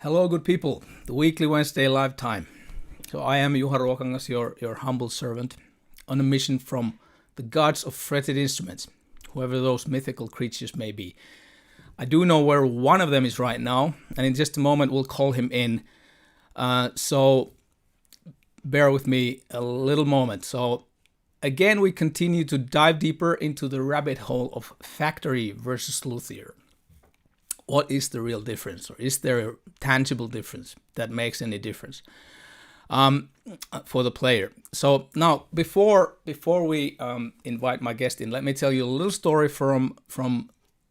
Hello, good people. The weekly Wednesday live time. So I am Ruokangas, your humble servant, on a mission from the gods of fretted instruments, whoever those mythical creatures may be. I do know where one of them is right now, and in just a moment we'll call him in. So bear with me a little moment. So again, we continue to dive deeper into the rabbit hole of factory versus Luthier. What is the real difference, or is there a tangible difference that makes any difference for the player? So now, before we invite my guest in, let me tell you a little story from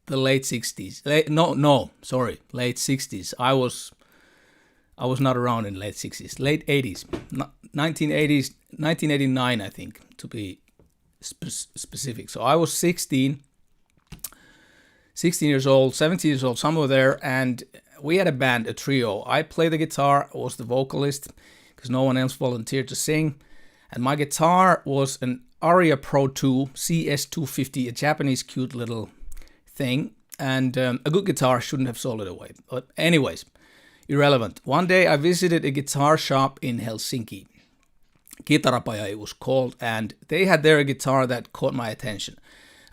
the late 60s. Late 60s. I was not around in late 60s, late 80s, 1980s, 1989, I think, to be specific. So I was 16 years old, 17 years old, somewhere there, and we had a band, a trio. I played the guitar, was the vocalist, because no one else volunteered to sing, and my guitar was an Aria Pro 2 CS250, a Japanese cute little thing, and a good guitar shouldn't have sold it away. But anyways, irrelevant. One day I visited a guitar shop in Helsinki. Kitarapaja it was called, and they had there a guitar that caught my attention.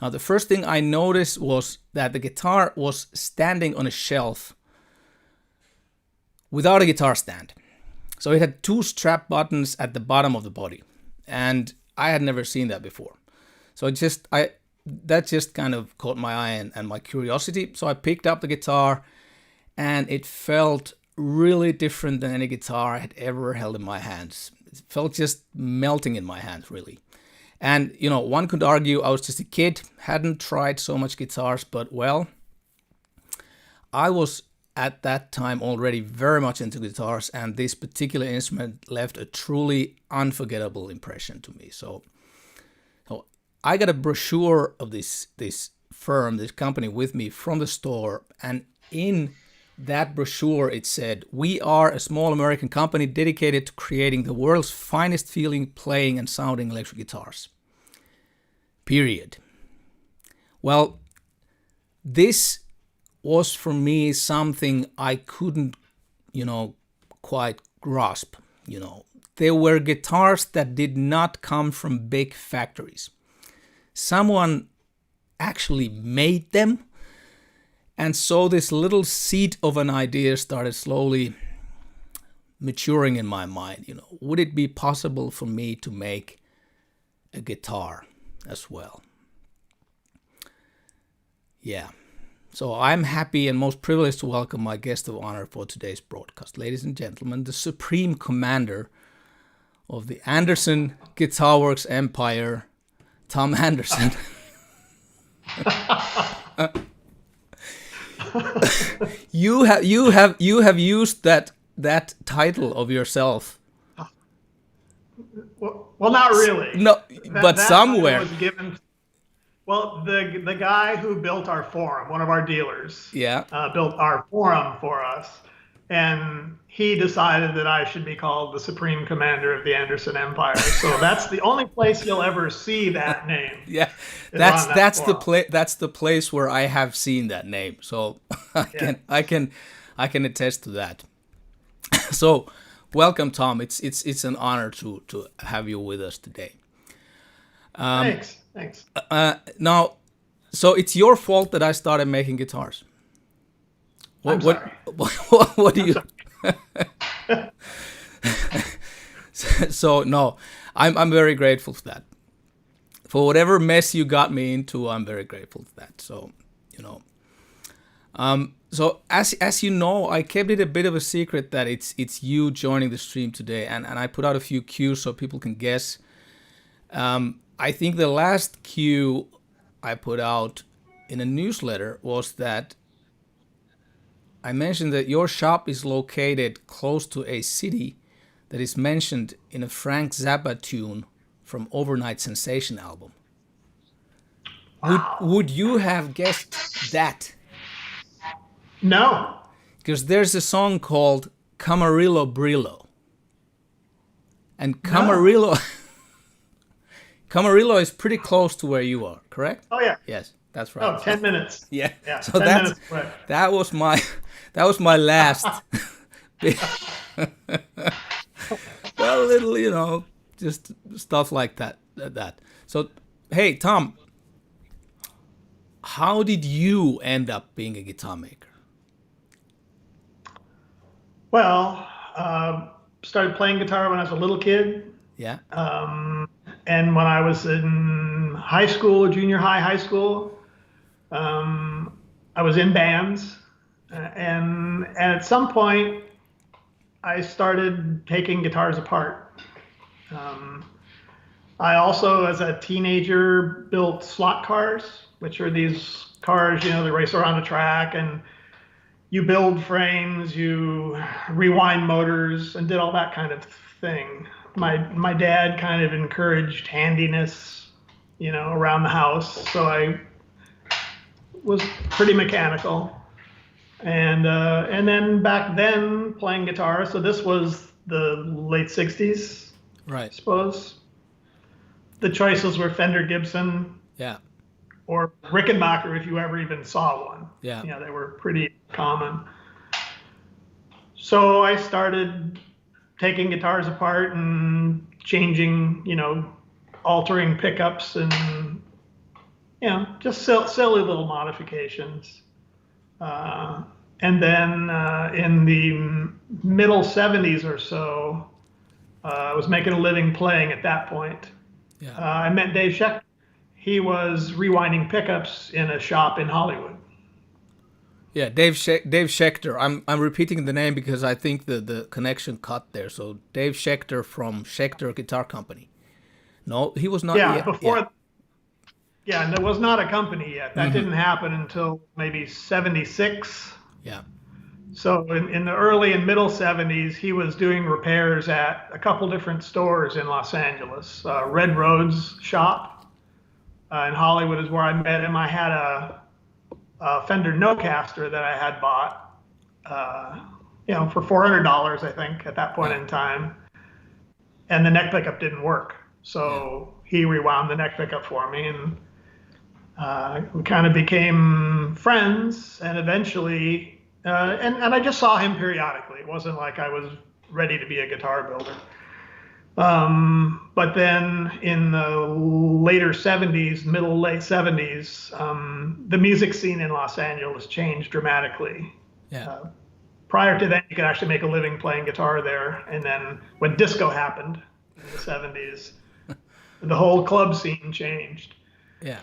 Now, the first thing I noticed was that the guitar was standing on a shelf without a guitar stand. So it had two strap buttons at the bottom of the body, and I had never seen that before. So that just kind of caught my eye and my curiosity. So I picked up the guitar, and it felt really different than any guitar I had ever held in my hands. It felt just melting in my hands, really. And, you know, one could argue I was just a kid, hadn't tried so much guitars, but, well, I was at that time already very much into guitars, and this particular instrument left a truly unforgettable impression to me. So I got a brochure of this firm, this company with me from the store, and in that brochure it said, "We are a small American company dedicated to creating the world's finest feeling, playing and sounding electric guitars. Period." Well, this was for me something I couldn't, quite grasp. There were guitars that did not come from big factories. Someone actually made them. And so this little seed of an idea started slowly maturing in my mind. Would it be possible for me to make a guitar as well? Yeah. So I'm happy and most privileged to welcome my guest of honor for today's broadcast. Ladies and gentlemen, the supreme commander of the Anderson Guitar Works empire, Tom Anderson. You have used that title of yourself. Well, not really. No, but somewhere. Was given. Well, the guy who built our forum, one of our dealers, built our forum for us, and he decided that I should be called the Supreme Commander of the Anderson Empire. So that's the only place you'll ever see that name. Yeah, that's the place where I have seen that name. So I can attest to that. So welcome, Tom. It's an honor to have you with us today. Thanks. Now, so it's your fault that I started making guitars. I'm sorry. What do you? So no, I'm very grateful for that. For whatever mess you got me into, I'm very grateful for that. So so as you know, I kept it a bit of a secret that it's you joining the stream today, and I put out a few cues so people can guess. I think the last cue I put out in a newsletter was that I mentioned that your shop is located close to a city that is mentioned in a Frank Zappa tune from Overnite Sensation album. Wow. Would you have guessed that? No. Because there's a song called Camarillo Brillo. And Camarillo, Camarillo is pretty close to where you are, correct? Oh yeah. Yes, that's right. Oh, 10 minutes. Yeah. So 10 minutes away. That was my last. Well, little, just stuff like that. So, hey, Tom, how did you end up being a guitar maker? Well, started playing guitar when I was a little kid. Yeah. And when I was in high school, junior high school, I was in bands. And at some point, I started taking guitars apart. I also, as a teenager, built slot cars, which are these cars, they race around a track, and you build frames, you rewind motors, and did all that kind of thing. My dad kind of encouraged handiness, around the house, so I was pretty mechanical. And then back then, playing guitar, so this was the late 60s, right? I suppose. The choices were Fender Gibson. Yeah. Or Rickenbacker, if you ever even saw one. Yeah. They were pretty common. So I started taking guitars apart and changing, altering pickups and, just silly little modifications. And then in the middle 70s or so, I was making a living playing at that point. Yeah. I met Daveschechter. He was rewinding pickups in a shop in Hollywood. Yeah, Daveschechter. I'm repeating the name because I think the connection cut there. So Daveschechter from Schechter Guitar Company. No, he was not yet. Before. Yeah, and there was not a company yet. That didn't happen until maybe 76. Yeah. So in the early and middle 70s, he was doing repairs at a couple different stores in Los Angeles. Red Road's shop in Hollywood is where I met him. I had a Fender Nocaster that I had bought, for $400, I think, at that point in time. And the neck pickup didn't work. So he rewound the neck pickup for me, and we kind of became friends. And eventually, and I just saw him periodically. It wasn't like I was ready to be a guitar builder. But then in the later 70s, late 70s, the music scene in Los Angeles changed dramatically. Yeah. Prior to that, you could actually make a living playing guitar there. And then when disco happened in the 70s, the whole club scene changed. Yeah.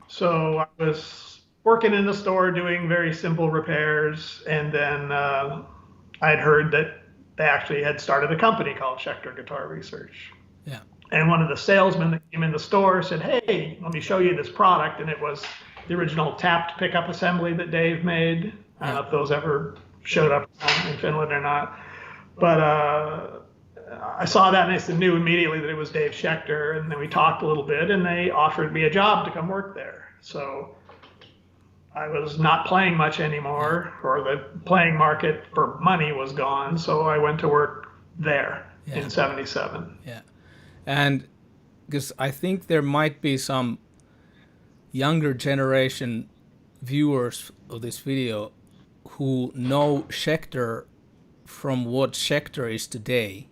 So I was working in the store doing very simple repairs. And then I'd heard that they actually had started a company called Schechter Guitar Research. Yeah. And one of the salesmen that came in the store said, "Hey, let me show you this product." And it was the original tapped pickup assembly that Dave made. I don't know if those ever showed up in Finland or not. But I saw that and I knew immediately that it was Dave Schechter. And then we talked a little bit and they offered me a job to come work there. So I was not playing much anymore, or the playing market for money was gone. So I went to work there in 77. Yeah. And because I think there might be some younger generation viewers of this video who know Schechter from what Schechter is today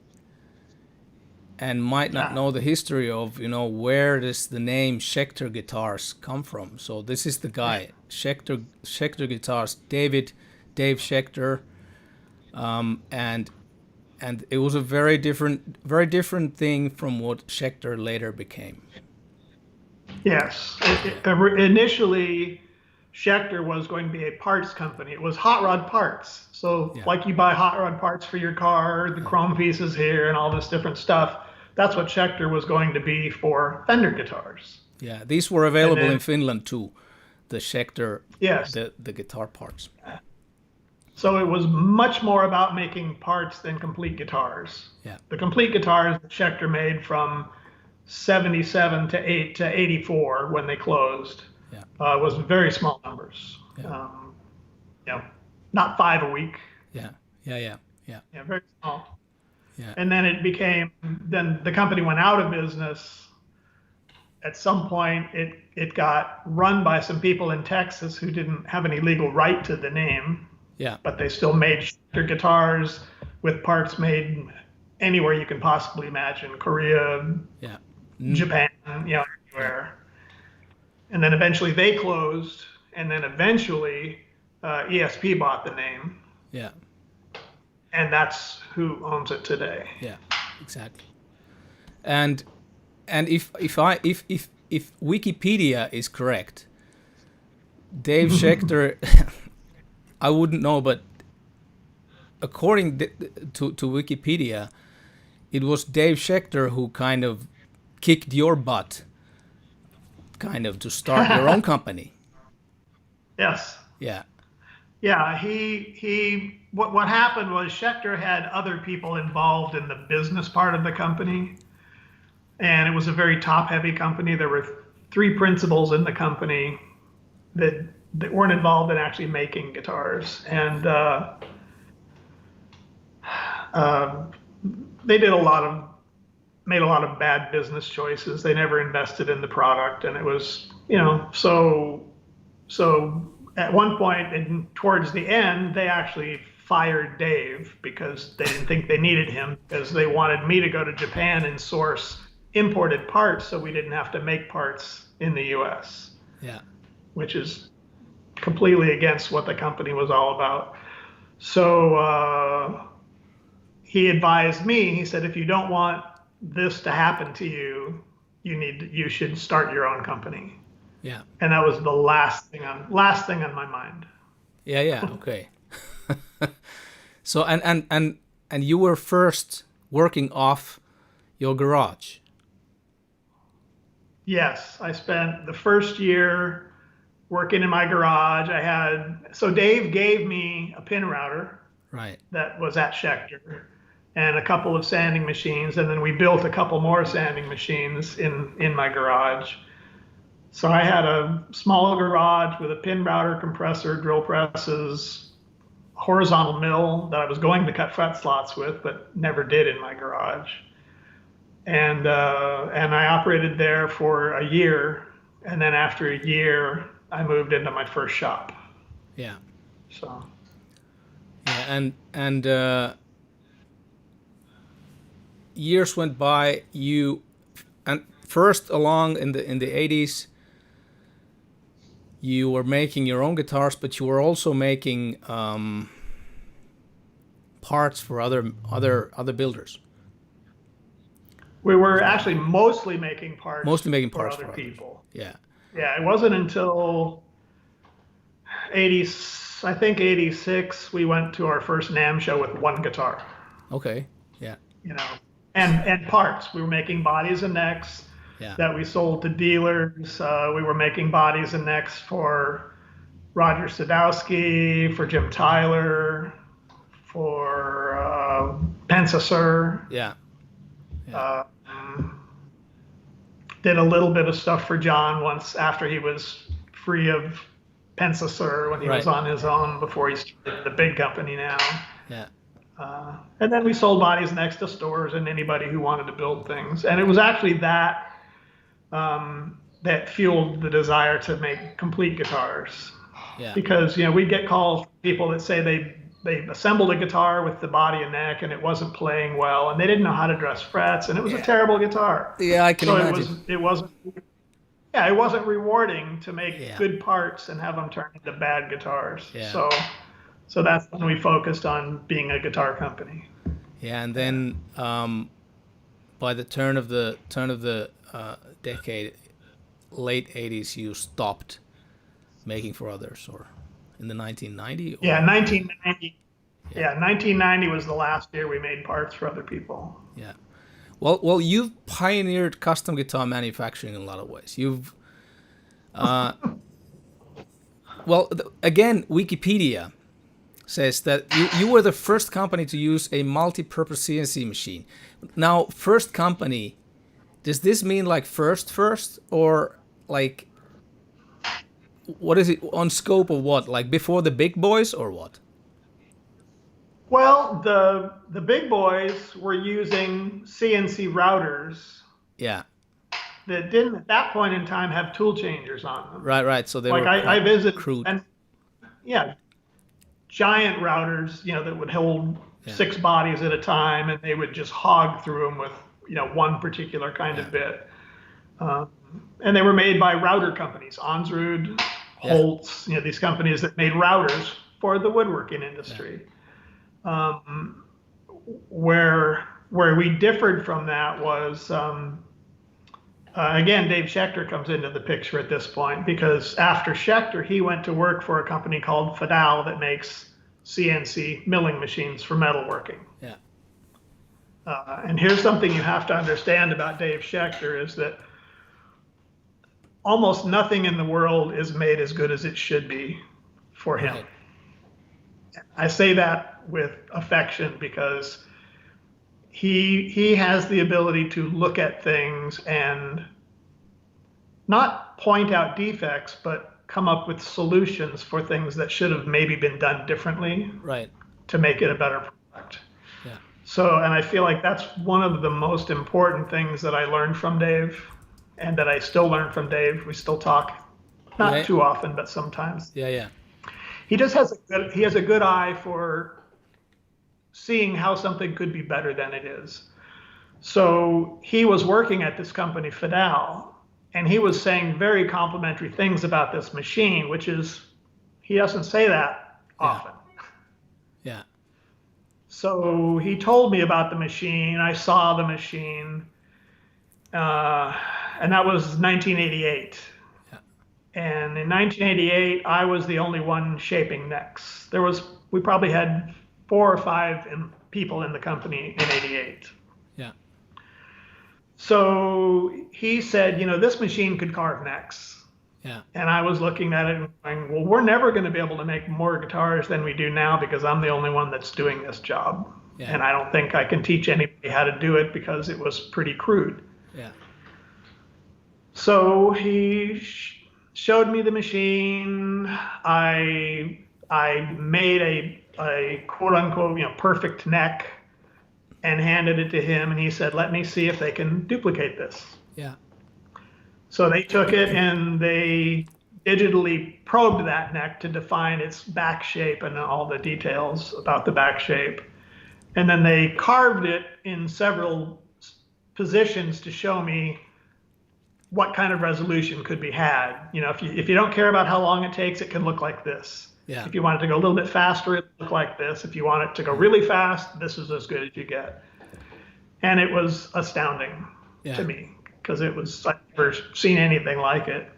and might not know the history of, where does the name Schechter Guitars come from. So this is the guy, Schechter Guitars, Dave Schechter, and it was a very different thing from what Schechter later became. Yes, initially Schechter was going to be a parts company. It was hot rod parts. So like you buy hot rod parts for your car, the chrome pieces here and all this different stuff. That's what Schechter was going to be for Fender guitars. Yeah, these were available in Finland too, the Schechter, the guitar parts. So it was much more about making parts than complete guitars. Yeah. The complete guitars that Schechter made from 77 to 84 when they closed was very small numbers. not 5 a week. Yeah. Yeah, very small. Yeah. And then then the company went out of business. At some point, it got run by some people in Texas who didn't have any legal right to the name. Yeah. But they still made Schecter guitars with parts made anywhere you can possibly imagine, Korea, Yeah. Japan, anywhere. Yeah. And then eventually they closed, and then eventually ESP bought the name. Yeah. And that's who owns it today. Yeah, exactly. And if Wikipedia is correct, Daveschechter, I wouldn't know, but according to Wikipedia, it was Daveschechter who kind of kicked your butt, kind of, to start your own company. Yes. Yeah. Yeah. What happened was Schechter had other people involved in the business part of the company, and it was a very top-heavy company. There were 3 principals in the company that weren't involved in actually making guitars, and they made a lot of bad business choices. They never invested in the product, and it was, so at one point and towards the end, they actually fired Dave because they didn't think they needed him, because they wanted me to go to Japan and source imported parts so we didn't have to make parts in the US. Yeah. Which is completely against what the company was all about. So he advised me, he said, if you don't want this to happen to you, you should start your own company. Yeah. And that was the last thing on my mind. Yeah, okay. So and you were first working off your garage. Yes, I spent the first year working in my garage. So Dave gave me a pin router. Right. That was at Schechter, and a couple of sanding machines, and then we built a couple more sanding machines in my garage. So I had a small garage with a pin router, compressor, drill presses, horizontal mill that I was going to cut fret slots with, but never did in my garage. And I operated there for a year, and then after a year, I moved into my first shop. Yeah. So. Yeah, and years went by. And first along in the 80s, you were making your own guitars, but you were also making parts for other builders. We were actually mostly making parts for other people. Yeah. Yeah, it wasn't until 86 we went to our first NAMM show with one guitar. Okay. Yeah. And parts. We were making bodies and necks that we sold to dealers. We were making bodies and necks for Roger Sadowski, for Jim Tyler, for Pensasur. Yeah. Did a little bit of stuff for John once after he was free of Pensasur, when he was on his own before he started the big company now. Yeah. And then we sold bodies next to stores and anybody who wanted to build things. And it was actually that that fueled the desire to make complete guitars. Yeah. Because we'd get calls from people that say they assembled a guitar with the body and neck and it wasn't playing well, and they didn't know how to dress frets, and it was a terrible guitar. Yeah, I can imagine. It wasn't rewarding to make good parts and have them turn into bad guitars. Yeah. So that's when we focused on being a guitar company. Yeah, and then by the turn of the decade, late 80s, you stopped making for others, or in the 1990s? Yeah, 1990. Yeah, 1990 was the last year we made parts for other people. Yeah. Well, you've pioneered custom guitar manufacturing in a lot of ways. You've, again, Wikipedia says that you were the first company to use a multi-purpose CNC machine. Now, first company, does this mean like first, or like, what is it on scope of what? Like before the big boys or what? Well, the big boys were using CNC routers Yeah. that didn't at that point in time have tool changers on them. Right. So they Like were I quite visited, crude. and yeah, giant routers, that would hold Yeah. 6 bodies at a time, and they would just hog through them with, one particular kind Yeah. of bit. Um, and they were made by router companies, Onsrud, Yeah. Holtz, these companies that made routers for the woodworking industry. Yeah. Where we differed from that was, again, Daveschechter comes into the picture at this point, because after Schechter, he went to work for a company called Fidal that makes CNC milling machines for metalworking. Yeah. And here's something you have to understand about Daveschechter is that almost nothing in the world is made as good as it should be for him. Right. I say that with affection because he has the ability to look at things and not point out defects, but come up with solutions for things that should have maybe been done differently. Right. To make it a better product. Yeah. So, and I feel like that's one of the most important things that I learned from Dave, and that I still learn from Dave. We still talk, not too often, but sometimes. Yeah. He just has a good eye for seeing how something could be better than it is. So he was working at this company, Fidal, and he was saying very complimentary things about this machine, which is, he doesn't say that often. Yeah. So he told me about the machine. I saw the machine, and that was 1988. Yeah. And in 1988, I was the only one shaping necks. We probably had 4 or 5 people in the company in '88. Yeah. So he said, this machine could carve necks. Yeah. And I was looking at it and going, well, we're never going to be able to make more guitars than we do now because I'm the only one that's doing this job. Yeah. And I don't think I can teach anybody how to do it because it was pretty crude. Yeah. So he showed me the machine. I made a quote unquote, perfect neck and handed it to him. And he said, let me see if they can duplicate this. Yeah. So they took it and they digitally probed that neck to define its back shape and all the details about the back shape. And then they carved it in several positions to show me what kind of resolution could be had. If you don't care about how long it takes, it can look like this. Yeah. If you want it to go a little bit faster, it look like this. If you want it to go really fast, this is as good as you get. And it was astounding to me, because I'd never seen anything like it.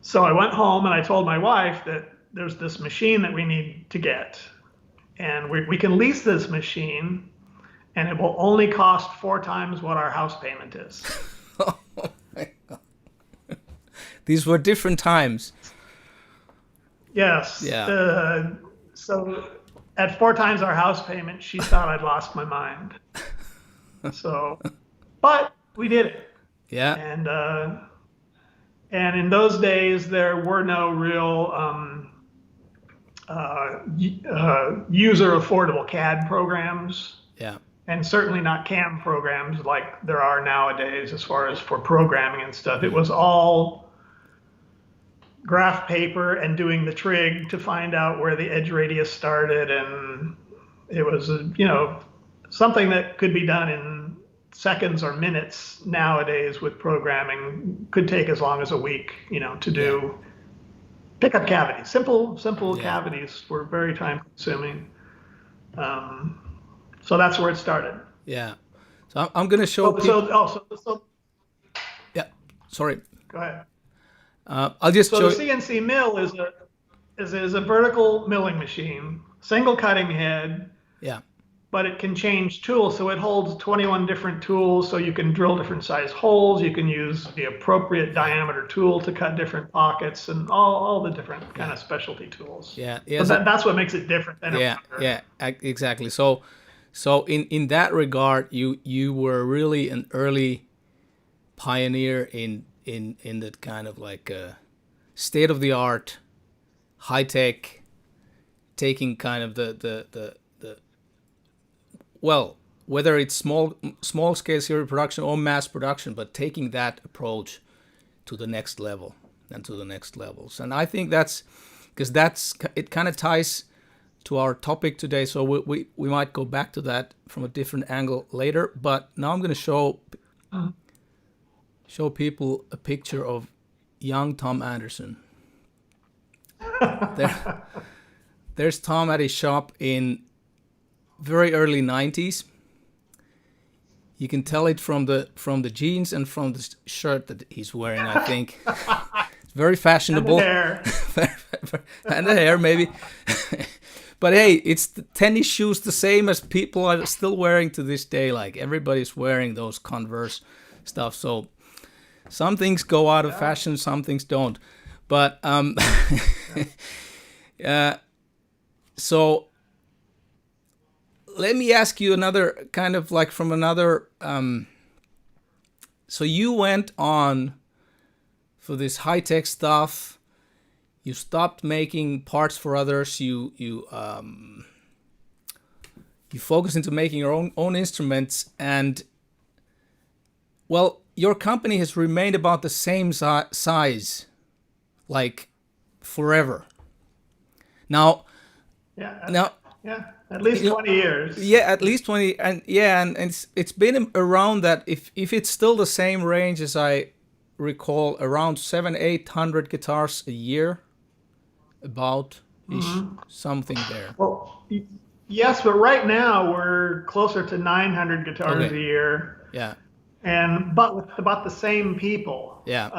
So I went home and I told my wife that there's this machine that we need to get. And we can lease this machine, and it will only cost 4 times what our house payment is. Oh my God. These were different times. Yes. Yeah. So at 4 times our house payment, she thought I'd lost my mind. So, but we did it. Yeah. And in those days, there were no real user affordable CAD programs. Yeah. And certainly not CAM programs like there are nowadays as far as for programming and stuff. It was all graph paper and doing the trig to find out where the edge radius started. And it was, something that could be done in seconds or minutes nowadays with programming could take as long as a week, to do. Pick up cavities. Simple cavities were very time consuming. So that's where it started. Yeah. So I'm going to show So yeah. Sorry. Go ahead. I'll just show. So the CNC mill is a vertical milling machine, single cutting head. Yeah. But it can change tools, so it holds 21 different tools, so you can drill different size holes. You can use the appropriate diameter tool to cut different pockets, and all the different kind of specialty tools. Yeah. So that's what makes it different than a router. Yeah, exactly. So in that regard, you were really an early pioneer in that kind of like state of the art, high tech taking kind of the well, whether it's small scale serial production or mass production, but taking that approach to the next level and to the next levels. And I think that's because it kind of ties to our topic today. So we might go back to that from a different angle later. But now I'm going to show people a picture of young Tom Anderson. There's Tom at his shop in very early 90s. You can tell it from the jeans and from the shirt that he's wearing, I think. It's very fashionable. And the hair. And the hair, maybe. But hey, it's the tennis shoes the same as people are still wearing to this day. Like, everybody's wearing those Converse stuff. So some things go out of fashion, some things don't. But so let me ask you another kind of like from another. So you went on for this high-tech stuff. You stopped making parts for others. You focused into making your own instruments, and well, your company has remained about the same size, like forever. Now, at least 20 years. Yeah, at least 20, and it's been around that. If it's still the same range as I recall, around 700-800 guitars a year. About something there. Well, yes, but right now we're closer to 900 guitars a year. Yeah. But with about the same people. Yeah.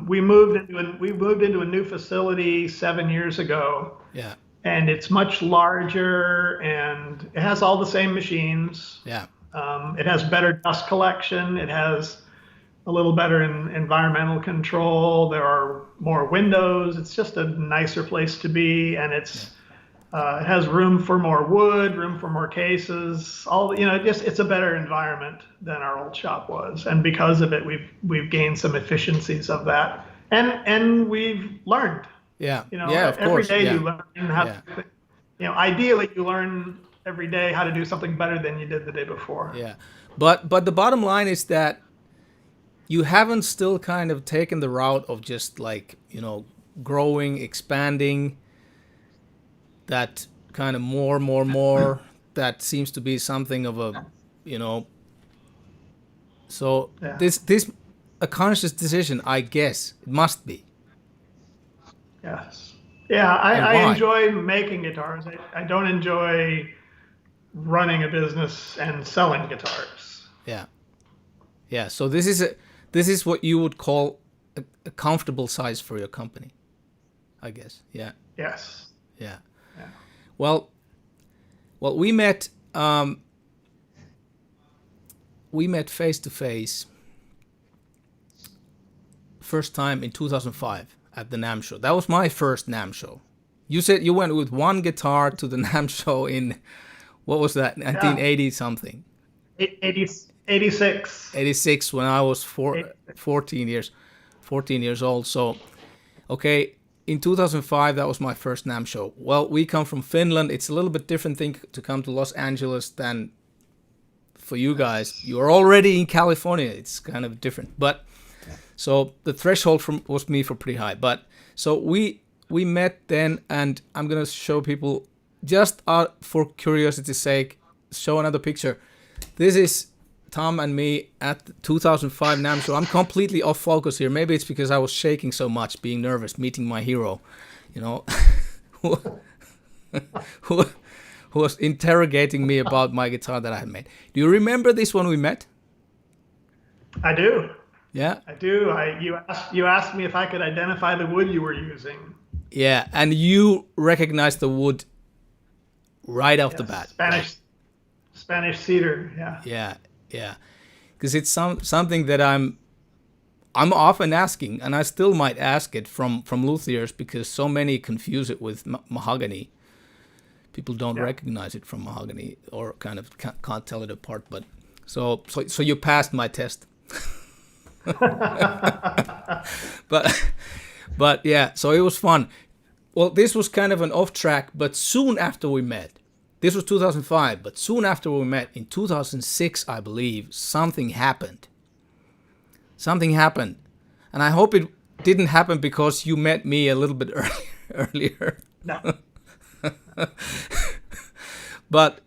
We moved into a new facility 7 years ago. Yeah. And it's much larger, and it has all the same machines. Yeah. It has better dust collection. It has a little better environmental control. There are more windows. It's just a nicer place to be, and it has room for more wood, room for more cases. It's a better environment than our old shop was, and because of it, we've gained some efficiencies of that, and we've learned. Yeah. Of every course. day you learn how. Ideally, you learn every day how to do something better than you did the day before. Yeah, but the bottom line is that you haven't still kind of taken the route of just like, growing, expanding, that kind of more, that seems to be something of a, so this a conscious decision, I guess. It must be. Yes. Yeah, I enjoy making guitars. I don't enjoy running a business and selling guitars. Yeah. Yeah, so this is what you would call a comfortable size for your company, I guess. Yeah. Yes. Yeah. Well, we met face to face first time in 2005 at the NAMM show. That was my first NAMM show. You said you went with one guitar to the NAMM show in, what was that, 1980 something? 86. 86 when I was 14 years old. So, okay, in 2005, that was my first NAMM show. Well, we come from Finland. It's a little bit different thing to come to Los Angeles than for you guys. You are already in California. It's kind of different. But so the threshold was pretty high. But so we met then, and I'm going to show people, just for curiosity's sake, show another picture. This is Tom and me at the 2005 NAMM show. I'm completely off focus here. Maybe it's because I was shaking so much, being nervous, meeting my hero, who was interrogating me about my guitar that I had made. Do you remember this one we met? I do. Yeah? I do. You asked me if I could identify the wood you were using. Yeah, and you recognized the wood right off the bat. Spanish cedar, Yeah. Yeah, because it's something that I'm often asking, and I still might ask it from Luthiers, because so many confuse it with mahogany. People don't recognize it from mahogany, or kind of can't tell it apart. But so you passed my test. but yeah, so it was fun. well, this was kind of an off track, but soon after we met, this was 2005, but soon after we met in 2006, I believe, something happened. Something happened. And I hope it didn't happen because you met me a little bit earlier. No. But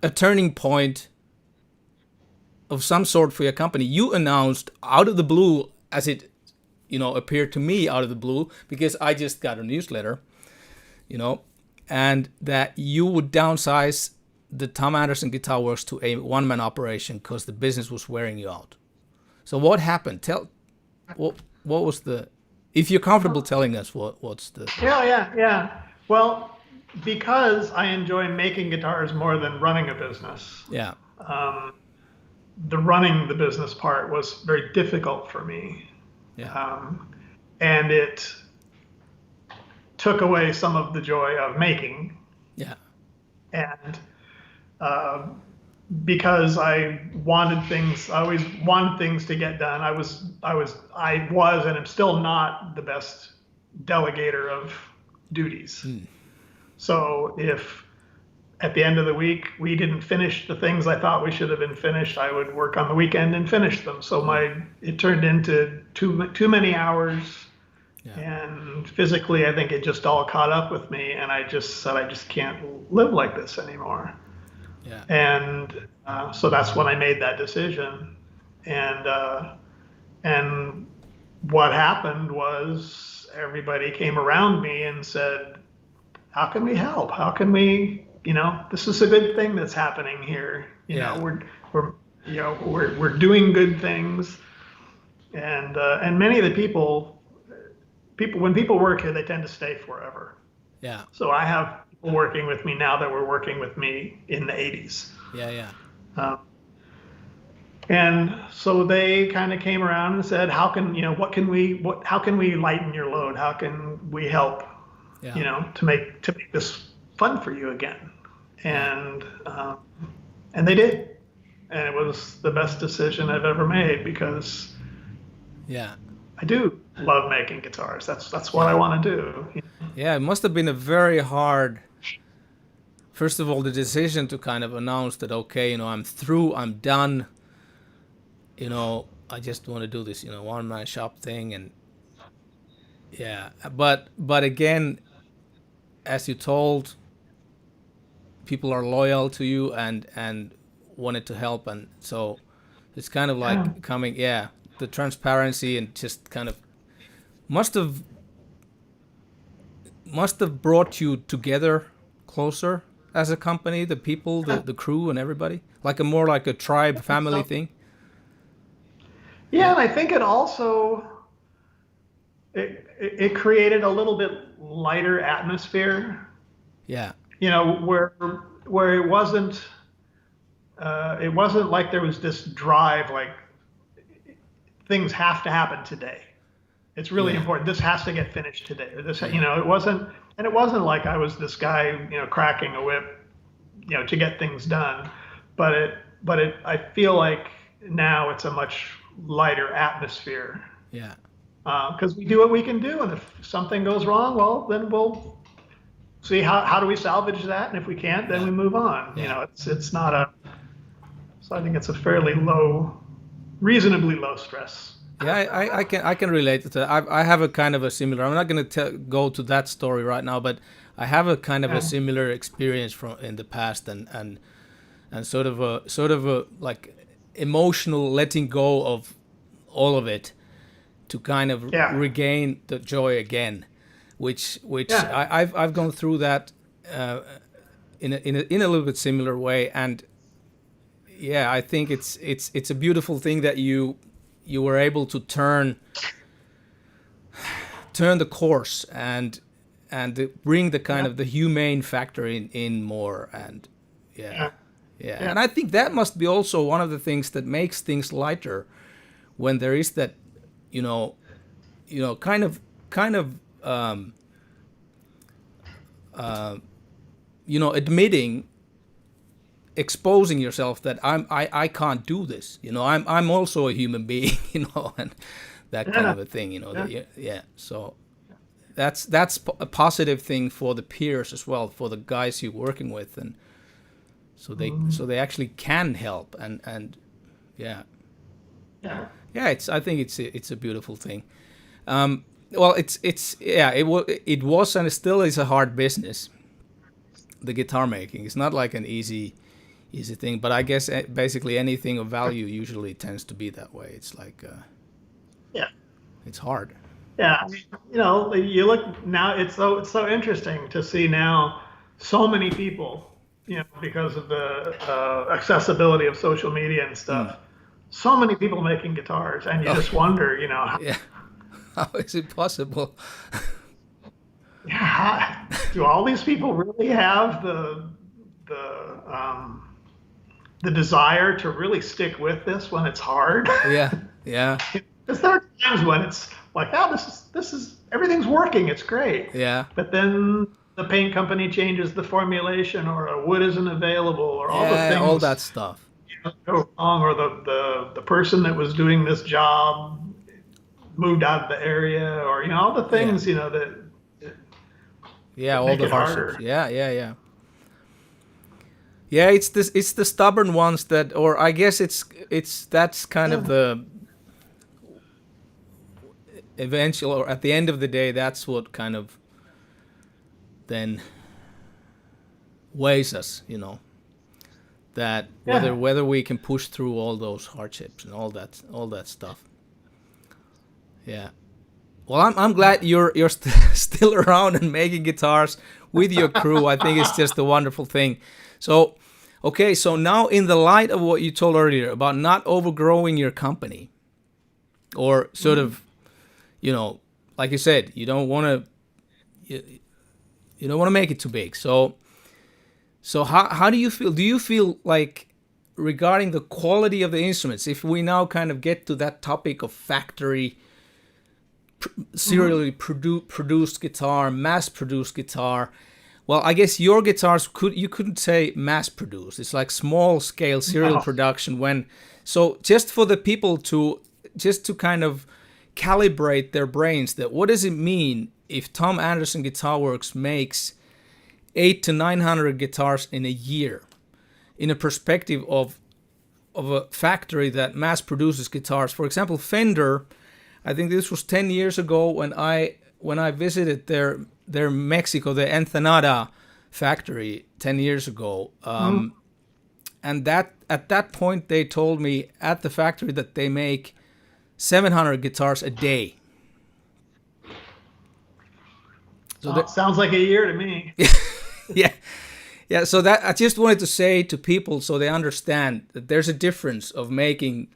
a turning point of some sort for your company. You announced out of the blue, as it, appeared to me out of the blue, because I just got a newsletter, and that you would downsize the Tom Anderson Guitar Works to a one-man operation because the business was wearing you out. So what happened? What was the, if you're comfortable telling us what's the... Yeah. Well, because I enjoy making guitars more than running a business. Yeah. The running the business part was very difficult for me. Yeah. And it took away some of the joy of making. Yeah. And because I always wanted things to get done. I was and am still not the best delegator of duties. So if at the end of the week we didn't finish the things I thought we should have been finished, I would work on the weekend and finish them. So it turned into too many hours. Yeah. And physically, I think it just all caught up with me, and I just said, I just can't live like this anymore. Yeah. And so that's when I made that decision. And what happened was everybody came around me and said, how can we help? How can we, this is a good thing that's happening here. We're doing good things. And many of the people, when people work here, they tend to stay forever. Yeah. So I have people working with me now that were working with me in the 80s. Yeah. And so they kind of came around and said, how can we lighten your load? How can we help, to make this fun for you again? And they did. And it was the best decision I've ever made because I do love making guitars. That's what I want to do. Yeah, it must have been a very hard, first of all, the decision to kind of announce that, okay, I'm through, I'm done. I just want to do this, one-man shop thing. And yeah, but again, as you told, people are loyal to you and wanted to help. And so it's kind of like the transparency and just kind of must have brought you together closer as a company, the people, the crew and everybody, like a tribe family thing. Yeah, and I think it also it created a little bit lighter atmosphere. Yeah. Where it wasn't like there was this drive like things have to happen today. It's really important. This has to get finished today. Or this, it wasn't like I was this guy, cracking a whip, to get things done. But I feel like now it's a much lighter atmosphere. Yeah. Because we do what we can do, and if something goes wrong, well, then we'll see how do we salvage that, and if we can't, then we move on. Yeah. It's not a. So I think it's a fairly reasonably low stress. Yeah, I can relate to that. I have a kind of a similar. I'm not going to go to that story right now, but I have a kind of a similar experience from in the past, and sort of a like emotional letting go of all of it to kind of regain the joy again, which I've gone through that in a little bit similar way, and I think it's a beautiful thing that you were able to turn the course and bring the kind of the humane factor in more, and and I think that must be also one of the things that makes things lighter when there is that kind of admitting, exposing yourself that I can't do this. I'm also a human being, and that kind of a thing. So that's a positive thing for the peers as well, for the guys you're working with, and so they actually can help, and yeah. I think it's a beautiful thing. Well, it was and it still is a hard business. The guitar making, it's not like an easy thing, but I guess basically anything of value usually tends to be that way. It's like it's hard. Yeah, I mean, you look now. It's so interesting to see now so many people, because of the accessibility of social media and stuff. So many people making guitars, and you just wonder, how is it possible? Yeah, do all these people really have the desire to really stick with this when it's hard? Yeah. Because there are times when it's like, oh, this is everything's working, it's great. Yeah. But then the paint company changes the formulation, or a wood isn't available, or all the things, all that stuff go wrong, or the person that was doing this job moved out of the area, or all the things that all the hardships. Yeah, it's the stubborn ones that, or I guess that's kind of the eventual, or at the end of the day, that's what kind of then weighs us, that whether we can push through all those hardships and all that stuff. Yeah. Well, I'm glad you're still around and making guitars with your crew. I think it's just a wonderful thing. So, okay, so now in the light of what you told earlier about not overgrowing your company, or sort of, like you said, you don't want to make it too big. So how do you feel? Do you feel like, regarding the quality of the instruments, if we now kind of get to that topic of factory, serially produced guitar, mass-produced guitar, well, I guess your guitars you couldn't say mass-produced. It's like small-scale serial production. So just for the people to kind of calibrate their brains, that what does it mean if Tom Anderson Guitar Works makes 800 to 900 guitars in a year, in a perspective of a factory that mass produces guitars? For example, Fender, I think this was 10 years ago when I visited their Mexico, the Ensenada factory 10 years ago. And that at that point they told me at the factory that they make 700 guitars a day. So sounds like a year to me. Yeah. So that I just wanted to say to people so they understand that there's a difference of making,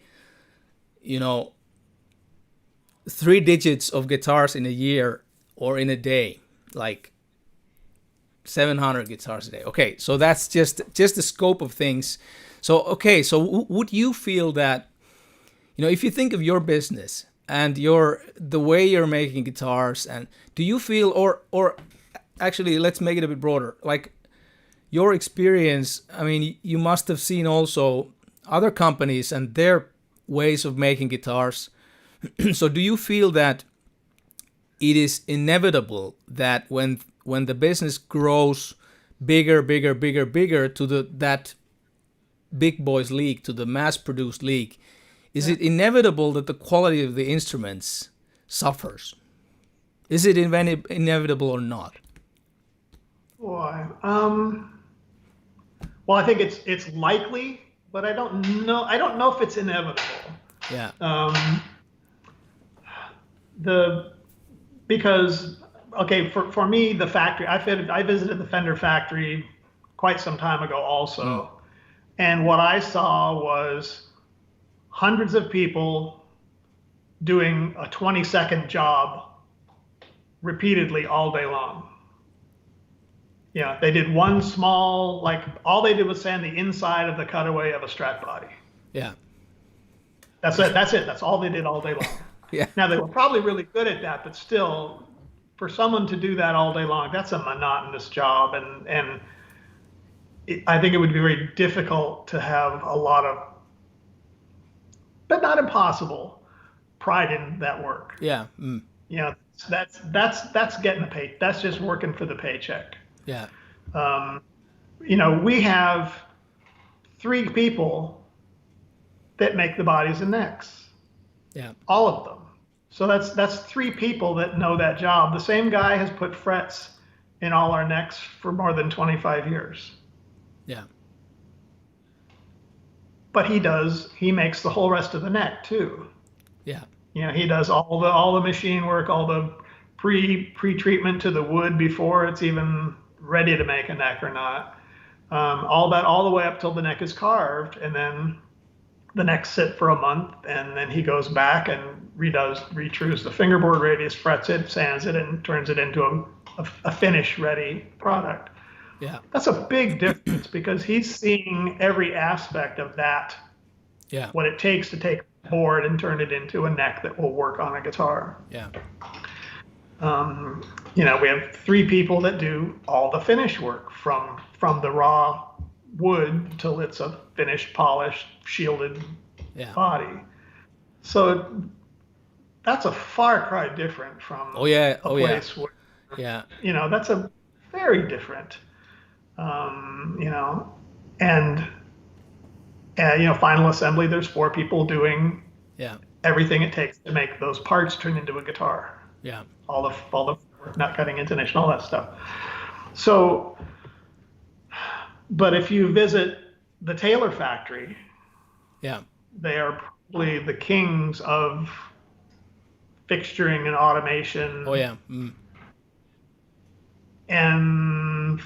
3 digits of guitars in a year or in a day, like 700 guitars a day. Okay, so that's just the scope of things. So would you feel that, if you think of your business and the way you're making guitars, and do you feel, or actually let's make it a bit broader, like your experience, I mean, you must have seen also other companies and their ways of making guitars. So do you feel that it is inevitable that when the business grows bigger to that big boys league, to the mass-produced league, is it inevitable that the quality of the instruments suffers? Is it inevitable or not? Boy, well, I think it's likely, but I don't know. I don't know if it's inevitable. Yeah. Because for me, the factory, I visited the Fender factory quite some time ago also, and what I saw was hundreds of people doing a 20-second job repeatedly all day long. Yeah, they did one small, all they did was sand the inside of the cutaway of a Strat body. Yeah. That's it. That's all they did all day long. Yeah. Now, they were probably really good at that, but still, for someone to do that all day long, that's a monotonous job. And I think it would be very difficult to have a lot of, but not impossible, pride in that work. Yeah. You know, that's getting a pay. That's just working for the paycheck. Yeah. You know, we have 3 people that make the bodies and necks. Yeah. All of them. So that's 3 people that know that job. The same guy has put frets in all our necks for more than 25 years. Yeah. But he makes the whole rest of the neck too. Yeah. You know, he does all the machine work, all the pre-treatment to the wood before it's even ready to make a neck or not. All that all the way up till the neck is carved, and then the neck sit for a month, and then he goes back and retrues the fingerboard radius, frets it, sands it, and turns it into a finish ready product. Yeah. That's a big difference because he's seeing every aspect of that. Yeah. What it takes to take a board and turn it into a neck that will work on a guitar. Yeah. You know, we have 3 people that do all the finish work from the raw wood till it's a finished, polished, shielded body. So that's a far cry different from a place where, you know, that's a very different, you know, and you know, final assembly, there's 4 people doing everything it takes to make those parts turn into a guitar. Yeah. All the nut cutting, intonation, all that stuff. So, but if you visit the Taylor factory, they are probably the kings of fixturing and automation. Oh yeah. Mm. And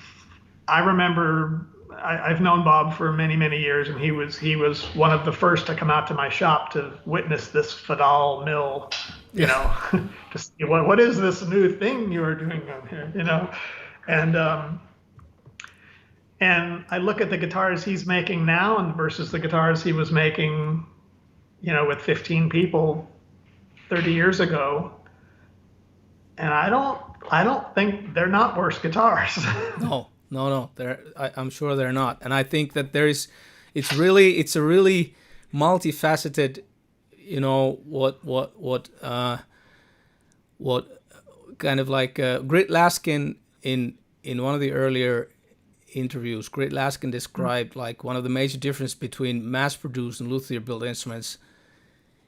I remember I've known Bob for many, many years, and he was one of the first to come out to my shop to witness this Fadal mill, you know, to see what is this new thing you are doing on here, you know, and I look at the guitars he's making now and versus the guitars he was making, you know, with 15 people 30 years ago, and I don't think they're not worse guitars. No, I'm sure they're not, and I think that it's a really multifaceted, you know, what kind of like Grit Laskin in one of the earlier interviews, Grit Laskin described like one of the major differences between mass-produced and Luthier-built instruments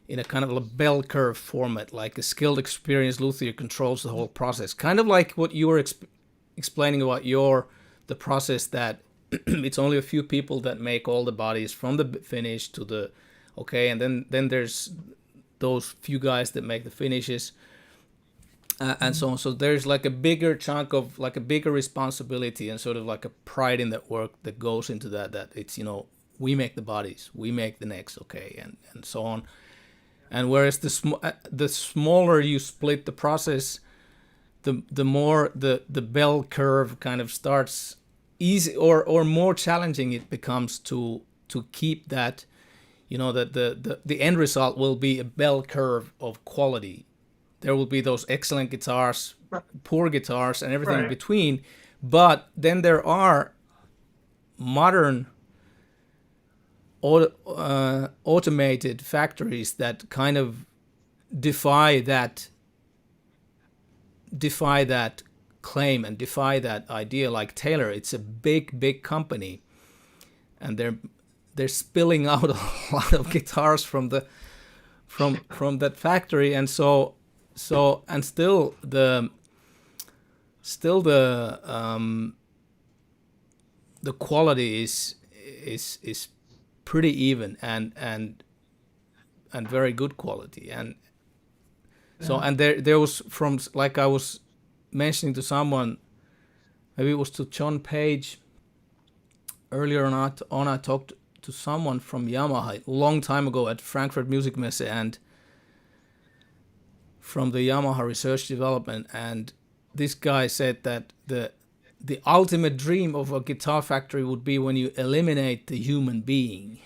in a kind of a bell curve format, like a skilled, experienced luthier controls the whole process, kind of like what you were explaining about the process that it's only a few people that make all the bodies from the finish to the and then there's those few guys that make the finishes and so on. So there's like a bigger chunk of like a bigger responsibility and sort of like a pride in that work that goes into that it's, you know, we make the bodies, we make the necks, and so on. And whereas the smaller you split the process, the more the bell curve kind of starts easy or more challenging it becomes to keep that, you know, that the end result will be a bell curve of quality. There will be those excellent guitars, poor guitars, and everything in between. But then there are modern automated factories that kind of defy that claim and defy that idea. Like Taylor, it's a big company, and they're spilling out a lot of guitars from that factory, and so and still the quality is pretty even and very good quality. And so, and there was, from, like I was mentioning to someone, maybe it was to John Page earlier on, I talked to someone from Yamaha a long time ago at Frankfurt Music Messe, and from the Yamaha research development, and this guy said that the ultimate dream of a guitar factory would be when you eliminate the human being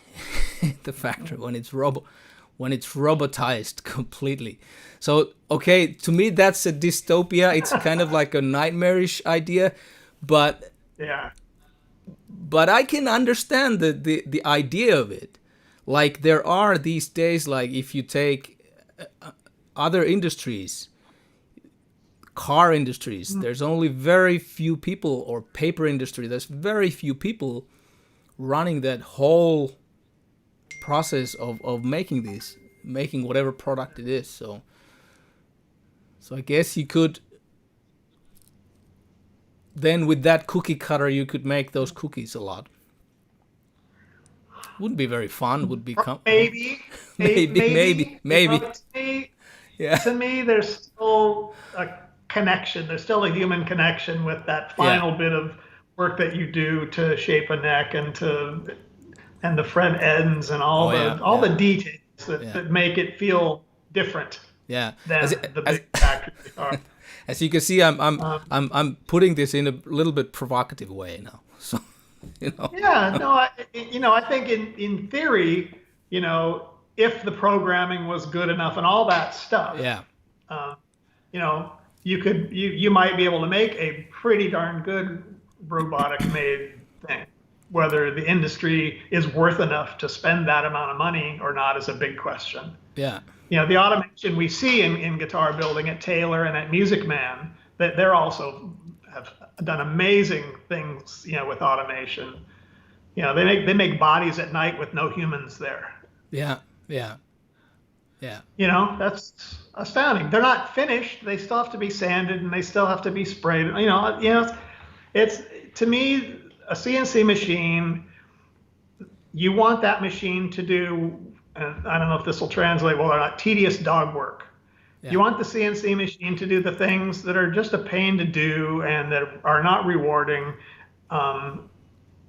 the factory, when it's robotized completely. So, okay, to me that's a dystopia. It's kind of like a nightmarish idea, but I can understand the idea of it. Like, there are these days, like if you take other industries, car industries. There's only very few people, or paper industry. There's very few people running that whole process of making whatever product it is. So I guess you could then, with that cookie cutter, you could make those cookies a lot. Wouldn't be very fun. Would be maybe. maybe. To me, there's still a connection. There's still a human connection with that final bit of work that you do to shape a neck and the fret ends and all the details that make it feel different. Yeah. Than the big factory guitar. As you can see, I'm putting this in a little bit provocative way now. So, Yeah, no, I think in theory, if the programming was good enough and all that stuff, you might be able to make a pretty darn good robotic made thing. Whether the industry is worth enough to spend that amount of money or not is a big question. Yeah. The automation we see in guitar building at Taylor and at Music Man, that they're also have done amazing things, with automation. They make bodies at night with no humans there. Yeah. That's astounding. They're not finished. They still have to be sanded and they still have to be sprayed. It's to me a CNC machine. You want that machine to do, and I don't know if this will translate well or not, tedious dog work. Yeah. You want the CNC machine to do the things that are just a pain to do and that are not rewarding,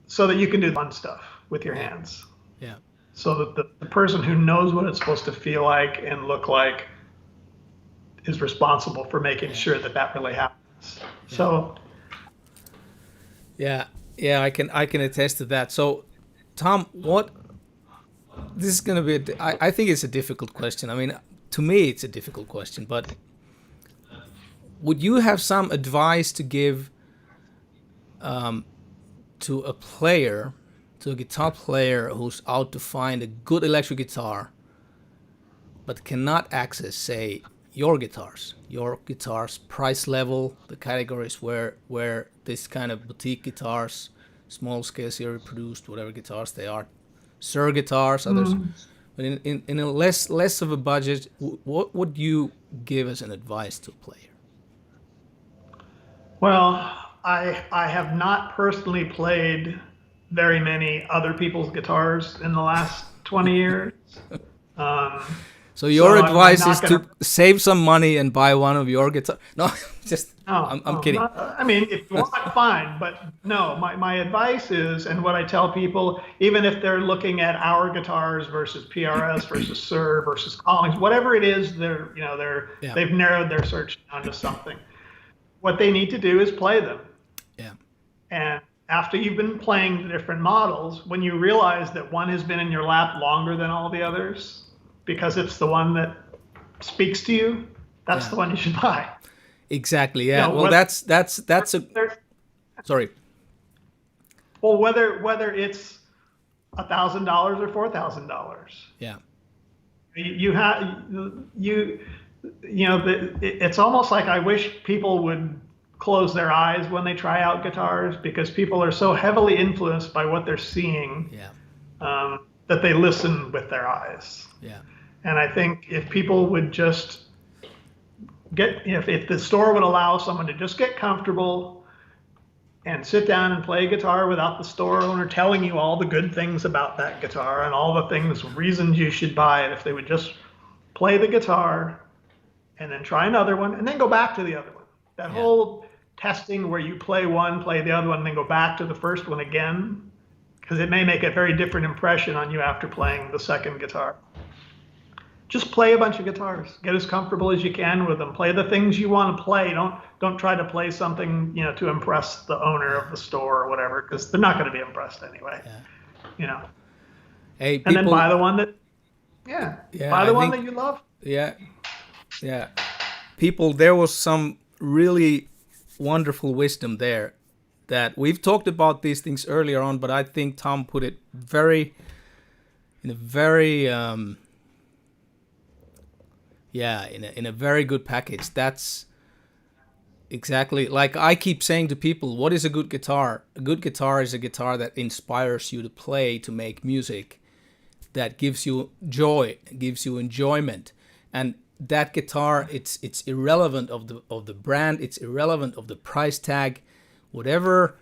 so that you can do fun stuff with your hands. Yeah. So that the person who knows what it's supposed to feel like and look like is responsible for making sure that really happens. Yeah. So. Yeah, I can attest to that. So, Tom, this is going to be, I think it's a difficult question. I mean, to me, it's a difficult question, but would you have some advice to give to a guitar player who's out to find a good electric guitar, but cannot access, say, your guitars price level, the categories where this kind of boutique guitars, small scale series produced, whatever guitars they are, Sir guitars, others. But in a less of a budget, what would you give as an advice to a player? Well, I have not personally played very many other people's guitars in the last 20 years. So your advice is to save some money and buy one of your guitars? No, I'm kidding. I mean, if you want, fine. But no, my advice is, and what I tell people, even if they're looking at our guitars versus PRS versus Sir versus Collings, whatever it is, they've narrowed their search down to something. What they need to do is play them. Yeah. And after you've been playing the different models, when you realize that one has been in your lap longer than all the others, because it's the one that speaks to you, that's the one you should buy. Exactly. Yeah. Well, that's a. Sorry. Well, whether it's $1,000 or $4,000. Yeah. It's almost like I wish people would close their eyes when they try out guitars, because people are so heavily influenced by what they're seeing. Yeah. That they listen with their eyes. Yeah. And I think if people would just if the store would allow someone to just get comfortable and sit down and play guitar without the store owner telling you all the good things about that guitar and all the reasons you should buy it, if they would just play the guitar and then try another one and then go back to the other one. That whole testing where you play one, play the other one, and then go back to the first one again, because it may make a very different impression on you after playing the second guitar. Just play a bunch of guitars. Get as comfortable as you can with them. Play the things you want to play. Don't try to play something to impress the owner of the store or whatever, because they're not going to be impressed anyway. Yeah. Hey, people, and then buy the one that that you love. Yeah. Yeah. People, there was some really wonderful wisdom there. That we've talked about these things earlier on, but I think Tom put it in a very good package. That's Exactly. Like I keep saying to people, what is a good guitar? A good guitar is a guitar that inspires you to play, to make music, that gives you joy, gives you enjoyment. And that guitar, it's irrelevant of the brand, it's irrelevant of the price tag, whatever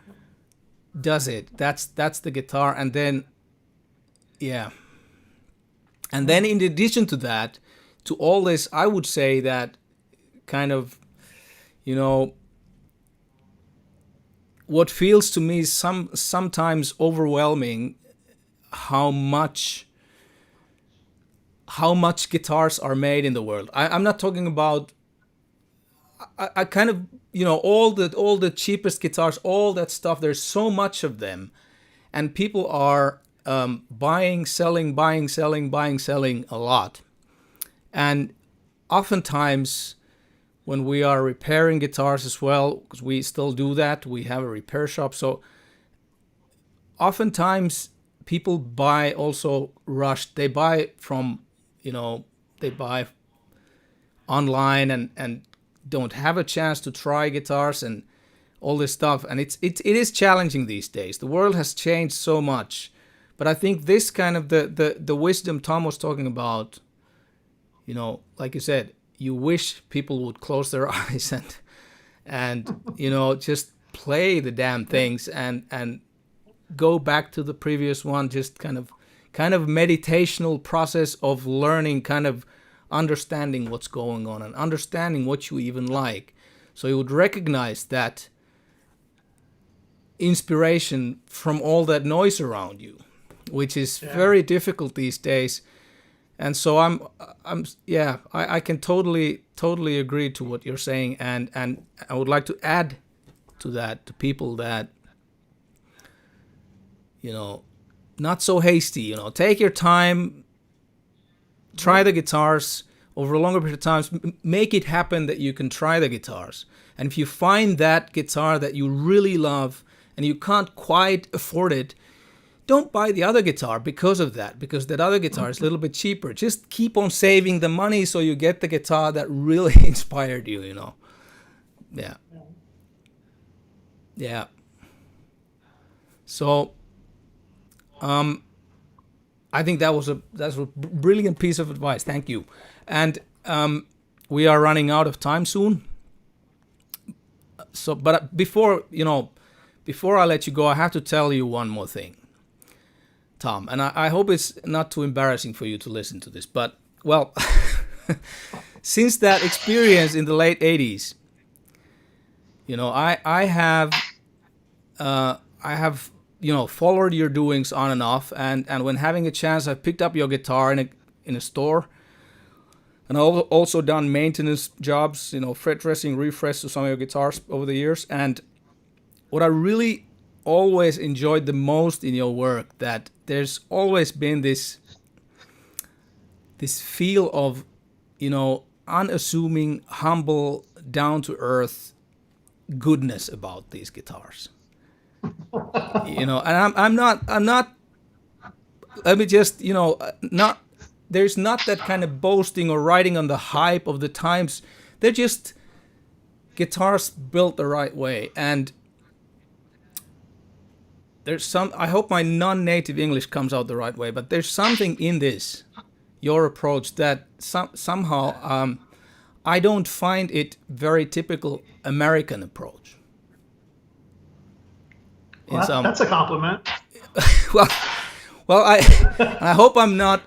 does it. That's the guitar. And then and then in addition to that, to all this, I would say that kind of, what feels to me sometimes overwhelming, how much guitars are made in the world. I'm not talking about, I kind of, all the cheapest guitars, all that stuff. There's so much of them, and people are buying, selling a lot. And oftentimes, when we are repairing guitars as well, because we still do that, we have a repair shop. So oftentimes people buy also rushed. They buy from, they buy online and don't have a chance to try guitars and all this stuff. And it is challenging these days. The world has changed so much. But I think this kind of the wisdom Tom was talking about, like you said, you wish people would close their eyes and just play the damn things and go back to the previous one, just kind of meditational process of learning, kind of understanding what's going on and understanding what you even like. So you would recognize that inspiration from all that noise around you, which is very difficult these days. And so I can totally agree to what you're saying, and I would like to add to that, to people that, not so hasty, take your time, try the guitars over a longer period of time, make it happen that you can try the guitars. And if you find that guitar that you really love and you can't quite afford it, don't buy the other guitar because of that, because that other guitar is a little bit cheaper. Just keep on saving the money so you get the guitar that really inspired you, Yeah. So, I think that's a brilliant piece of advice. Thank you. And we are running out of time soon. So, but before I let you go, I have to tell you one more thing, Tom, and I hope it's not too embarrassing for you to listen to this, but, well, since that experience in the late 80s, I have followed your doings on and off, and when having a chance, I've picked up your guitar in a store, and I've also done maintenance jobs, fret dressing, refresh to some of your guitars over the years, and what I really always enjoyed the most in your work, that there's always been this feel of, unassuming, humble, down to earth goodness about these guitars. And I'm not. Let me just, not. There's not that kind of boasting or riding on the hype of the times. They're just guitars built the right way, and there's some, I hope my non-native English comes out the right way, but there's something in this, your approach, that somehow I don't find it very typical American approach. Well, that's a compliment. well, I hope I'm not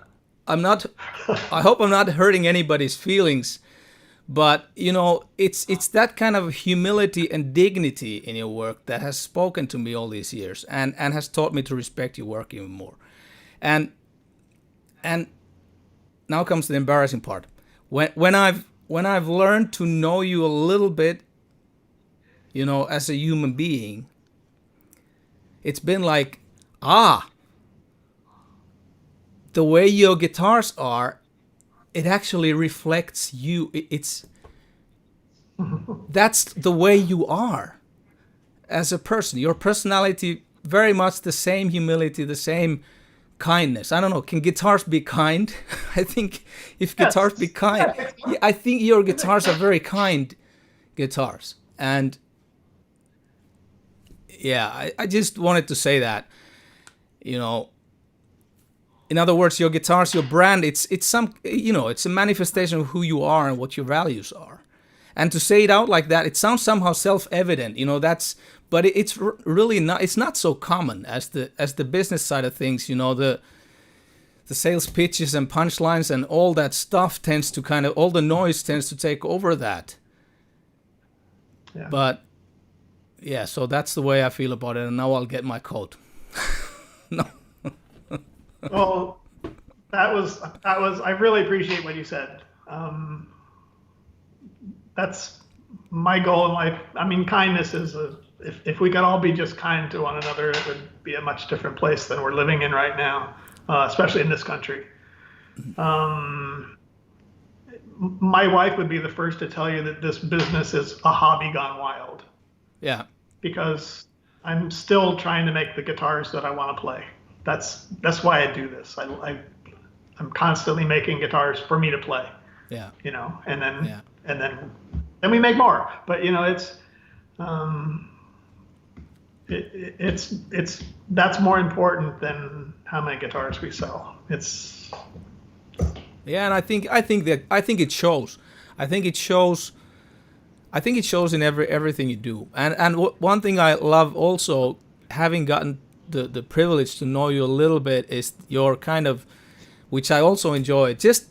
hurting anybody's feelings. But, it's that kind of humility and dignity in your work that has spoken to me all these years and has taught me to respect your work even more. And now comes the embarrassing part. When I've learned to know you a little bit, as a human being, it's been like, the way your guitars are, it actually reflects you. That's the way you are as a person. Your personality, very much the same humility, the same kindness. I don't know, can guitars be kind? I think if guitars be kind, I think your guitars are very kind guitars. And yeah, I just wanted to say that, you know, in other words, your guitars, your brand, it's some, you know, it's a manifestation of who you are and what your values are. And to say it out like that, it sounds somehow self-evident, you know, but it's really not, it's not so common as the business side of things, you know, the sales pitches and punchlines and all that stuff tends to kind of, all the noise tends to take over that. Yeah. But yeah, so that's the way I feel about it, and now I'll get my coat. No. Well, that was. I really appreciate what you said. That's my goal in life. I mean, kindness is if we could all be just kind to one another, it would be a much different place than we're living in right now, especially in this country. My wife would be the first to tell you that this business is a hobby gone wild. Yeah. Because I'm still trying to make the guitars that I want to play. That's why I do this. I'm constantly making guitars for me to play. Yeah. You know, and then we make more. But you know, it's that's more important than how many guitars we sell. Yeah, and I think it shows. I think it shows in everything you do. And one thing I love also, having gotten the privilege to know you a little bit, is your kind of, which I also enjoy, just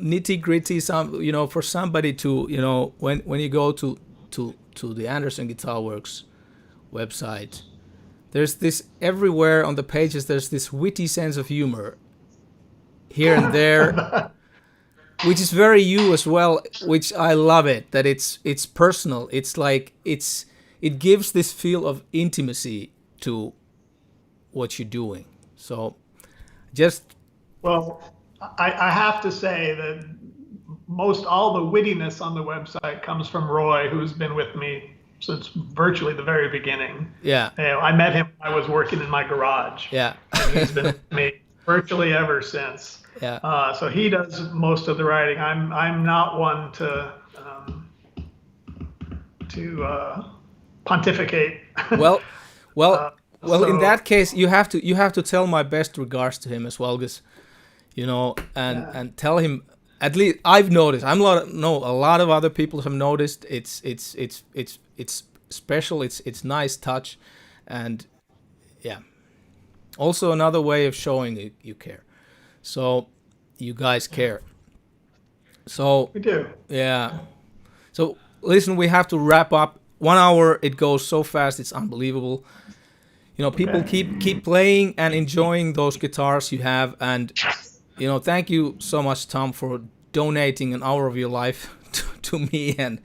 nitty gritty. Some, you know, for somebody to, you know, when you go to the Anderson Guitar Works website, there's this everywhere on the pages. There's this witty sense of humor here and there. Which is very you as well, which I love it, that it's personal. It's like it gives this feel of intimacy to what you're doing. So well, I have to say that most all the wittiness on the website comes from Roy, who's been with me since virtually the very beginning. Yeah. I met him when I was working in my garage. Yeah. And he's been with me virtually ever since. Yeah. So he does most of the writing. I'm not one to pontificate. Well. In that case, you have to tell my best regards to him as well, because, you know, and tell him, at least I've noticed. A lot of other people have noticed. It's special. It's nice touch, and yeah. Also another way of showing you care. So you guys care. So we do. Yeah. So listen, we have to wrap up. 1 hour, it goes so fast, it's unbelievable. You know, people keep playing and enjoying those guitars you have, and you know, thank you so much, Tom, for donating an hour of your life to me and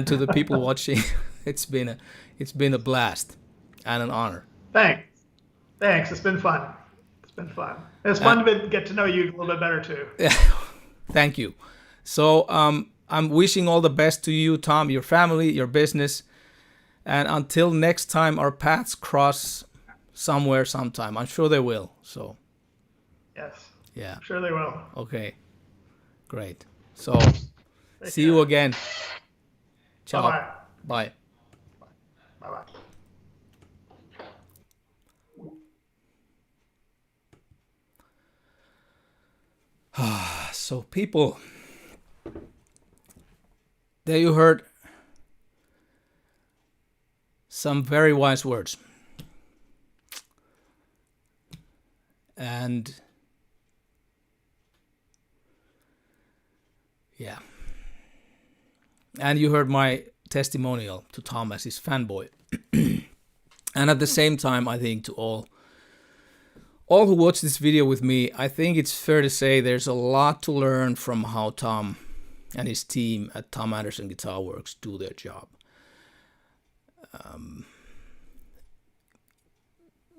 to the people watching. It's been a blast and an honor. Thanks. It's been fun. It's fun to get to know you a little bit better too. Yeah. Thank you. So I'm wishing all the best to you, Tom, your family, your business. And until next time our paths cross somewhere, sometime. I'm sure they will. So. Yes. Yeah. I'm sure they will. Okay. Great. So see you again. Ciao. Bye-bye. Bye. Bye-bye. So people, there you heard some very wise words. And yeah. And you heard my testimonial to Tom as his fanboy. And at the same time, I think to all who watch this video with me, I think it's fair to say there's a lot to learn from how Tom and his team at Tom Anderson Guitar Works do their job.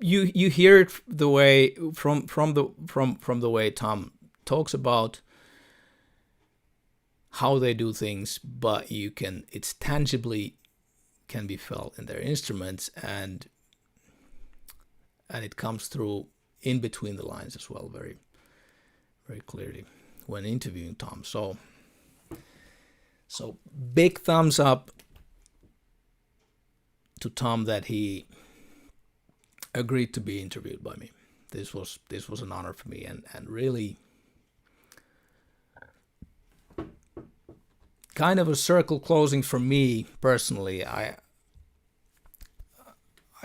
You hear it the way from the way Tom talks about how they do things, but it's tangibly can be felt in their instruments, and it comes through in between the lines as well, very, very clearly when interviewing Tom. So big thumbs up to Tom that he agreed to be interviewed by me. This was an honor for me, and really kind of a circle closing for me personally. I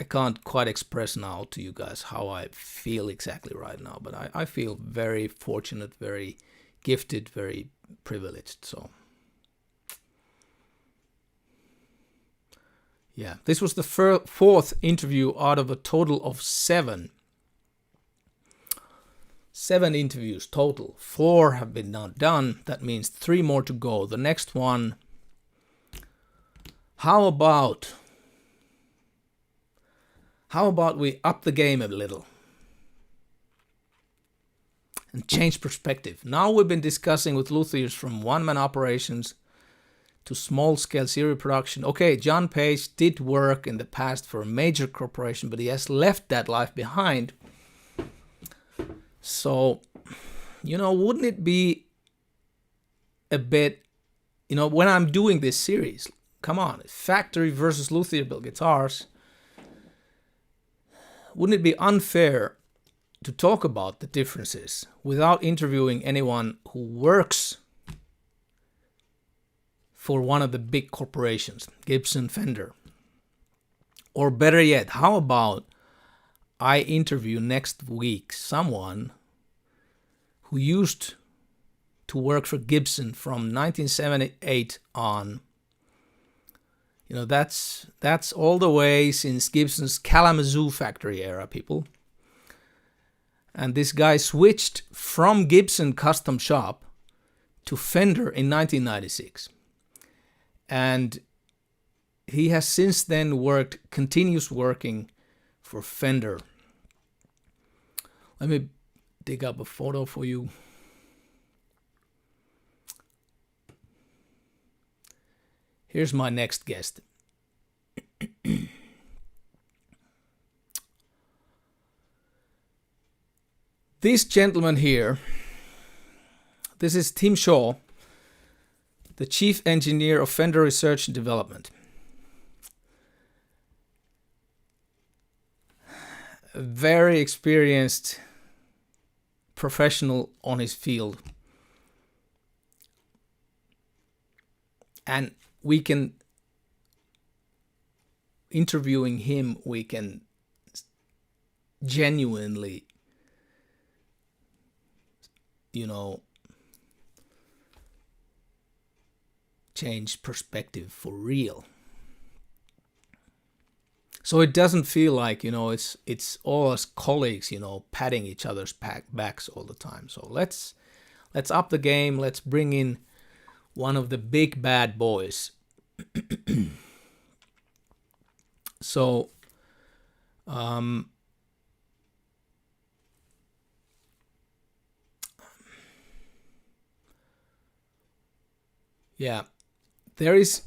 can't quite express now to you guys how I feel exactly right now, but I feel very fortunate, very gifted, very privileged. So yeah, this was the fourth interview out of a total of 7. 7 interviews total. 4 have been now done. That means 3 more to go. The next one, how about we up the game a little and change perspective? Now we've been discussing with Luthiers from one-man operations to small-scale serial production. Okay, John Page did work in the past for a major corporation, but he has left that life behind. So, wouldn't it be a bit, when I'm doing this series, come on, factory versus Luthier built guitars, wouldn't it be unfair to talk about the differences without interviewing anyone who works for one of the big corporations, Gibson, Fender? Or better yet, how about I interview next week someone who used to work for Gibson from 1978 on. That's all the way since Gibson's Kalamazoo factory era, people. And this guy switched from Gibson custom shop to Fender in 1996. And he has since then continues working for Fender. Let me dig up a photo for you. Here's my next guest. This gentleman here, this is Tim Shaw, the Chief Engineer of Fender Research and Development. A very experienced professional on his field. And interviewing him, we can genuinely, change perspective for real. So it doesn't feel like, it's all us colleagues, patting each other's backs all the time. So let's up the game. Let's bring in one of the big bad boys. So, yeah, there is,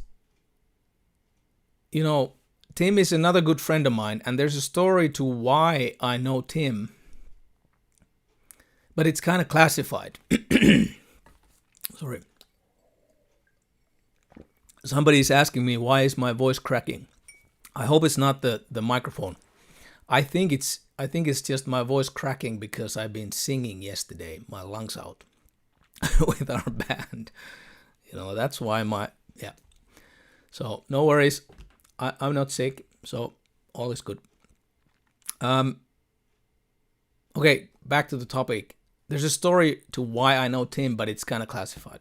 Tim is another good friend of mine, and there's a story to why I know Tim, but it's kind of classified. Sorry. Somebody's asking me, why is my voice cracking? I hope it's not the microphone. I think it's just my voice cracking because I've been singing yesterday, my lungs out, with our band. That's why yeah. So no worries. I'm not sick, so all is good. Okay, back to the topic. There's a story to why I know Tim, but it's kind of classified,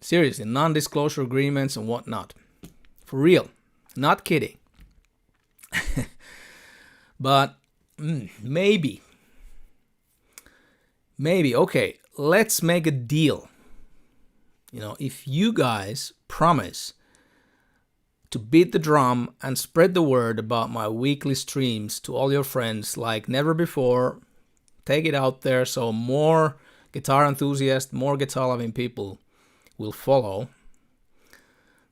Seriously, non-disclosure agreements and whatnot. For real. Not kidding. But maybe. Okay, let's make a deal. If you guys promise to beat the drum and spread the word about my weekly streams to all your friends like never before, take it out there so more guitar enthusiasts, more guitar-loving people will follow,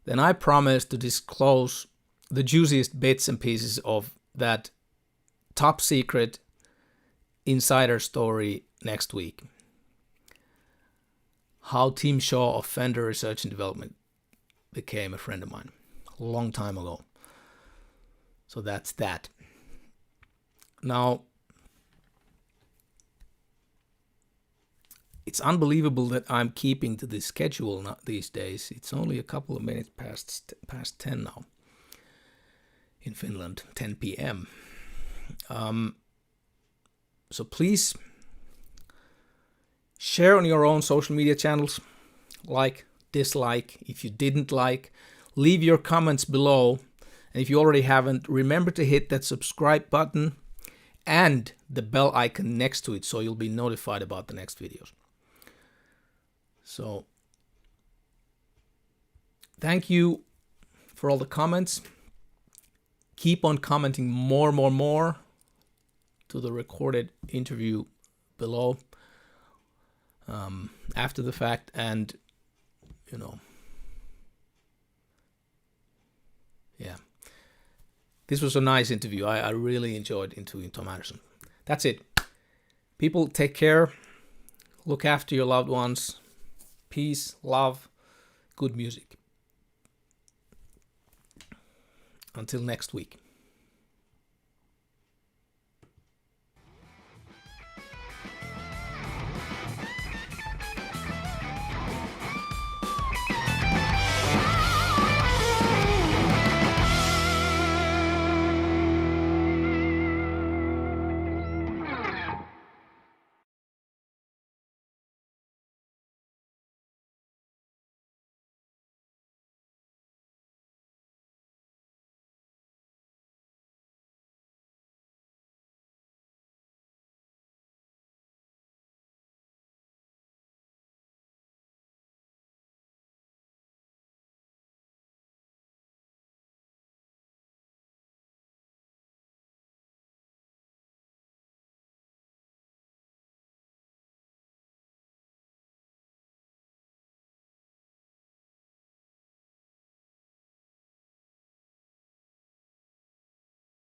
then I promise to disclose the juiciest bits and pieces of that top secret insider story next week. How Tim Shaw of Fender Research and Development became a friend of mine a long time ago. So that's that. Now, it's unbelievable that I'm keeping to this schedule these days. It's only a couple of minutes past 10 now in Finland, 10 p.m. So please share on your own social media channels, like, dislike. If you didn't like, leave your comments below. And if you already haven't, remember to hit that subscribe button and the bell icon next to it so you'll be notified about the next videos. So, thank you for all the comments. Keep on commenting more to the recorded interview below after the fact, and yeah, this was a nice interview. I really enjoyed interviewing Tom Anderson. That's it. People, take care. Look after your loved ones. Peace, love, good music. Until next week.